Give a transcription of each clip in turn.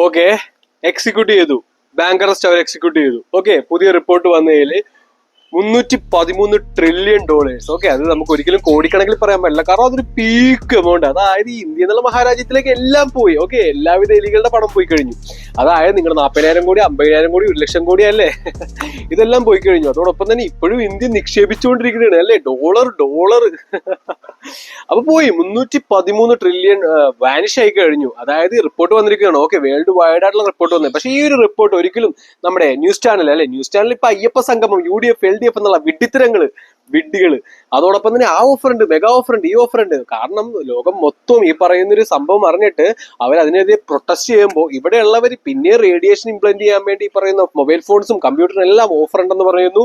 Okay, execute ചെയ്തു. Bank arrest അവർ execute ചെയ്തു. Okay, പുതിയ റിപ്പോർട്ട് വന്നതിൽ $313 ട്രില്യൺ. ഓക്കെ, അത് നമുക്ക് ഒരിക്കലും കോടിക്കണക്കിൽ പറയാൻ പറ്റില്ല, കാരണം അതൊരു പീക്ക് എമൗണ്ട്. അതായത് ഇന്ത്യ എന്നുള്ള മഹാരാജ്യത്തിലേക്ക് എല്ലാം പോയി. ഓക്കെ, എല്ലാവിധ എലികളുടെ പണം പോയി കഴിഞ്ഞു. അതായത് നിങ്ങൾ 40,000 കോടി, 50,000 കോടി, 1,00,000 കോടി അല്ലേ, ഇതെല്ലാം പോയി കഴിഞ്ഞു. അതോടൊപ്പം തന്നെ ഇപ്പോഴും ഇന്ത്യ നിക്ഷേപിച്ചുകൊണ്ടിരിക്കുകയാണ് അല്ലേ, ഡോളർ അപ്പൊ പോയി 313 ട്രില്യൺ വാനിഷ് ആയി കഴിഞ്ഞു. അതായത് റിപ്പോർട്ട് വന്നിരിക്കുകയാണ്. ഓക്കെ, വേൾഡ് വൈഡ് ആയിട്ടുള്ള റിപ്പോർട്ട് വന്നത്. പക്ഷേ ഈ ഒരു റിപ്പോർട്ട് ഒരിക്കലും നമ്മുടെ ന്യൂസ് ചാനൽ അല്ലെ, ന്യൂസ് ചാനൽ ഇപ്പൊ അയ്യപ്പ സംഗമം, UDF LDF എന്നുള്ള വിഡ്ഢികള്, അതോടൊപ്പം തന്നെ ആ ഓഫർ ഉണ്ട്, മെഗാ ഓഫർ ഉണ്ട്, ഈ ഓഫർ ഉണ്ട്. കാരണം ലോകം മൊത്തം ഈ പറയുന്നൊരു സംഭവം അറിഞ്ഞിട്ട് അവർ അതിനെതിരെ പ്രൊട്ടസ്റ്റ് ചെയ്യുമ്പോൾ ഇവിടെയുള്ളവർ പിന്നെ റേഡിയേഷൻ ഇംപ്ലിമെന്റ് ചെയ്യാൻ വേണ്ടി ഈ പറയുന്ന മൊബൈൽ ഫോൺസും കമ്പ്യൂട്ടറിനും എല്ലാം ഓഫർ ഉണ്ടെന്ന് പറയുന്നു.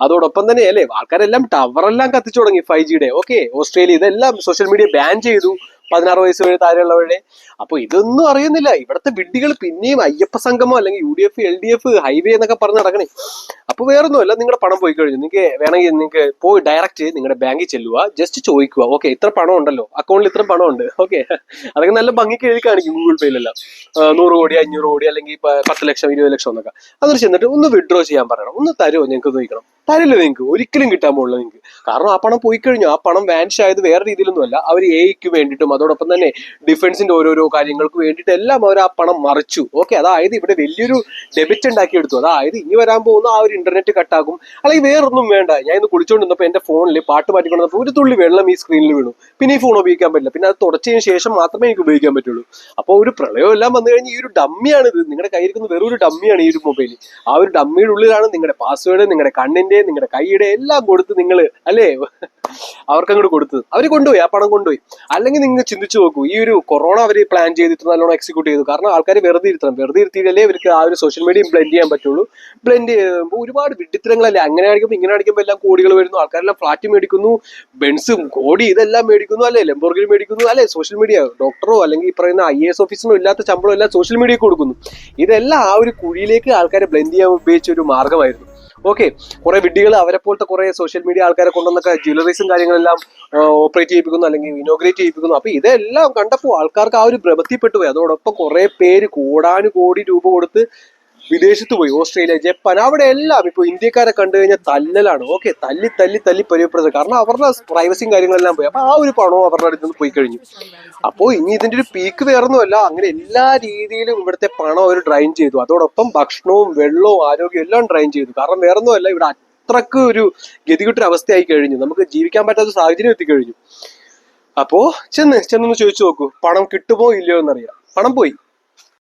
അതോടൊപ്പം തന്നെ അല്ലെ, ആൾക്കാരെല്ലാം ടവറെല്ലാം കത്തിച്ചു തുടങ്ങി 5G ഓക്കെ, ഓസ്ട്രേലിയ ഇതെല്ലാം സോഷ്യൽ മീഡിയ ബാൻ ചെയ്തു 16 വയസ്സ് വരെ താഴെയുള്ളവരുടെ. അപ്പൊ ഇതൊന്നും അറിയുന്നില്ല ഇവിടുത്തെ വിഡ്ഢികൾ. പിന്നെയും അയ്യപ്പ സംഗമം അല്ലെങ്കിൽ UDF LDF ഹൈവേ എന്നൊക്കെ പറഞ്ഞ് നടക്കണേ. അപ്പൊ വേറൊന്നുമല്ല, നിങ്ങളുടെ പണം പോയി കഴിഞ്ഞു. നിങ്ങൾക്ക് വേണമെങ്കിൽ നിങ്ങൾക്ക് പോയി ഡയറക്റ്റ് നിങ്ങളുടെ ബാങ്കിൽ ചെല്ലുക, ജസ്റ്റ് ചോദിക്കുക, ഓക്കെ ഇത്ര പണം ഉണ്ടല്ലോ അക്കൗണ്ടിൽ, ഇത്ര പണം ഉണ്ട്. ഓക്കെ, അതൊക്കെ നല്ല ഭംഗിക്ക് എഴുതി കാണിക്കും ഗൂഗിൾ പേയിലെല്ലാം. 100 കോടി, 500 കോടി, അല്ലെങ്കിൽ 10 ലക്ഷം, 20 ലക്ഷം എന്നൊക്കെ. അതിന് ചെന്നിട്ട് ഒന്ന് വിഡ്രോ ചെയ്യാൻ പറയണം. ഒന്ന് തരുമോ നിങ്ങൾക്ക് ചോദിക്കണം. തരില്ല, നിങ്ങൾക്ക് ഒരിക്കലും കിട്ടാൻ പോകുന്നില്ല നിങ്ങൾക്ക്. കാരണം ആ പണം പോയി കഴിഞ്ഞു. ആ പണം വാനിഷ് ആയത് വേറെ രീതിയിലൊന്നുമല്ല, അവർ AI വേണ്ടിയിട്ടും അതോടൊപ്പം തന്നെ ഡിഫൻസിന്റെ ഓരോരോ കാര്യങ്ങൾക്ക് വേണ്ടിയിട്ട് എല്ലാം അവർ ആ പണം മറിച്ചു. ഓക്കെ, അതായത് ഇവിടെ വലിയൊരു ഡെബിറ്റ് ഉണ്ടാക്കിയെടുത്തു. അതായത് ഇനി വരാൻ പോകുന്ന ആ ഒരു ഇന്റർനെറ്റ് കട്ടാക്കും, അല്ലെങ്കിൽ വേറൊന്നും വേണ്ട. ഞാൻ ഇന്ന് കുളിച്ചുകൊണ്ടിരുന്നപ്പോൾ എന്റെ ഫോണിൽ പാട്ട് മാറ്റിക്കൊണ്ടിരുന്നപ്പോൾ ഒരു തുള്ളി വെള്ളം ഈ സ്ക്രീനിൽ വീണു. പിന്നെ ഈ ഫോൺ ഉപയോഗിക്കാൻ പറ്റില്ല. പിന്നെ അത് തുടച്ചതിന് ശേഷം മാത്രമേ എനിക്ക് ഉപയോഗിക്കാൻ പറ്റുള്ളൂ. അപ്പോൾ ഒരു പ്രളയം എല്ലാം വന്നു കഴിഞ്ഞാൽ ഈ ഒരു ഡമ്മിയാണ് ഇത്. നിങ്ങളുടെ കയ്യിരിക്കുന്ന വെറും ഒരു ഡമ്മിയാണ് ഈ ഒരു മൊബൈൽ. ആ ഒരു ഡമ്മിയുടെ ഉള്ളിലാണ് നിങ്ങളുടെ പാസ്വേഡ്, നിങ്ങളുടെ കണ്ണിന്റെ, നിങ്ങളുടെ കൈയുടെ എല്ലാം കൊടുത്ത് നിങ്ങൾ അല്ലേ അവർക്ക് അങ്ങോട്ട് കൊടുത്തത്. അവർ കൊണ്ടുപോയി, ആ പണം കൊണ്ടുപോയി. അല്ലെങ്കിൽ നിങ്ങൾ ചിന്തിച്ചു നോക്കൂ, ഈ ഒരു കൊറോണ അവർ പ്ലാൻ ചെയ്തിട്ട് നല്ലോണം എക്സിക്യൂട്ട് ചെയ്തു. കാരണം ആൾക്കാർ വെറുതെ ഇരുത്തിയിട്ടല്ലേ ഇവർക്ക് ആ ഒരു സോഷ്യൽ മീഡിയ ബ്ലെൻഡ് ചെയ്യാൻ പറ്റുള്ളൂ. ബ്ലെൻഡ് ചെയ്യുമ്പോൾ ഒരുപാട് വിഡ്ഢിത്തരങ്ങളല്ലേ. അങ്ങനെ അടിക്കുമ്പോൾ ഇങ്ങനെ അടിക്കുമ്പോൾ എല്ലാം കോടികൾ വരുന്നു. ആൾക്കാരെല്ലാം ഫ്ലാറ്റ് മേടിക്കുന്നു, ബെൻസും കോടി ഇതെല്ലാം മേടിക്കുന്നു അല്ലെ, ലംബോർഗിനി മേടിക്കുന്നു അല്ലെ. സോഷ്യൽ മീഡിയ ഡോക്ടറോ അല്ലെങ്കിൽ ഈ പറയുന്ന IAS ഓഫീസറിനോ ഇല്ലാത്ത ശമ്പളം എല്ലാം സോഷ്യൽ മീഡിയക്ക് കൊടുക്കുന്നു. ഇതെല്ലാം ആ ഒരു കുഴിയിലേക്ക് ആൾക്കാരെ ബ്ലെൻഡ് ചെയ്യാൻ ഉപയോഗിച്ച ഒരു മാർഗമായിരുന്നു. ഓക്കെ, കുറെ വിഡ്ഢികൾ അവരെ പോലത്തെ കുറെ സോഷ്യൽ മീഡിയ ആൾക്കാരെ കൊണ്ടുവന്നൊക്കെ ജ്വല്ലറീസും കാര്യങ്ങളെല്ലാം ഓപ്പറേറ്റ് ചെയ്യിപ്പിക്കുന്നു അല്ലെങ്കിൽ ഇനോഗ്രേറ്റ് ചെയ്യിപ്പിക്കുന്നു. അപ്പൊ ഇതെല്ലാം കണ്ടപ്പോൾ ആൾക്കാർക്ക് ആ ഒരു ഭ്രമത്തിൽപ്പെട്ടു പോയി. അതോടൊപ്പം കുറെ പേര് കോടാനുകോടി രൂപ കൊടുത്ത് വിദേശത്ത് പോയി, ഓസ്ട്രേലിയ, ജപ്പാൻ, അവിടെ എല്ലാം ഇപ്പൊ ഇന്ത്യക്കാരെ കണ്ടു കഴിഞ്ഞാൽ തല്ലലാണ്. ഓക്കെ, തല്ലി പരിചയപ്പെടുന്നത്. കാരണം അവരുടെ പ്രൈവസിയും കാര്യങ്ങളെല്ലാം പോയി. അപ്പൊ ആ ഒരു പണവും അവരുടെ അടുത്ത് നിന്ന് പോയി കഴിഞ്ഞു. അപ്പോൾ ഇനി ഇതിന്റെ ഒരു പീക്ക് വേറൊന്നുമല്ല, അങ്ങനെ എല്ലാ രീതിയിലും ഇവിടുത്തെ പണം അവർ ഡ്രൈൻ ചെയ്തു. അതോടൊപ്പം ഭക്ഷണവും വെള്ളവും ആരോഗ്യവും എല്ലാം ഡ്രൈൻ ചെയ്തു. കാരണം വേറൊന്നുമല്ല, ഇവിടെ അത്രക്ക് ഒരു ഗതികെട്ടൊരു അവസ്ഥയായി കഴിഞ്ഞു. നമുക്ക് ജീവിക്കാൻ പറ്റാത്ത സാഹചര്യം എത്തിക്കഴിഞ്ഞു. അപ്പോ ചെന്നൊന്ന് ചോദിച്ചു നോക്കൂ, പണം കിട്ടുമോ ഇല്ലയോ എന്നറിയാം. പണം പോയി.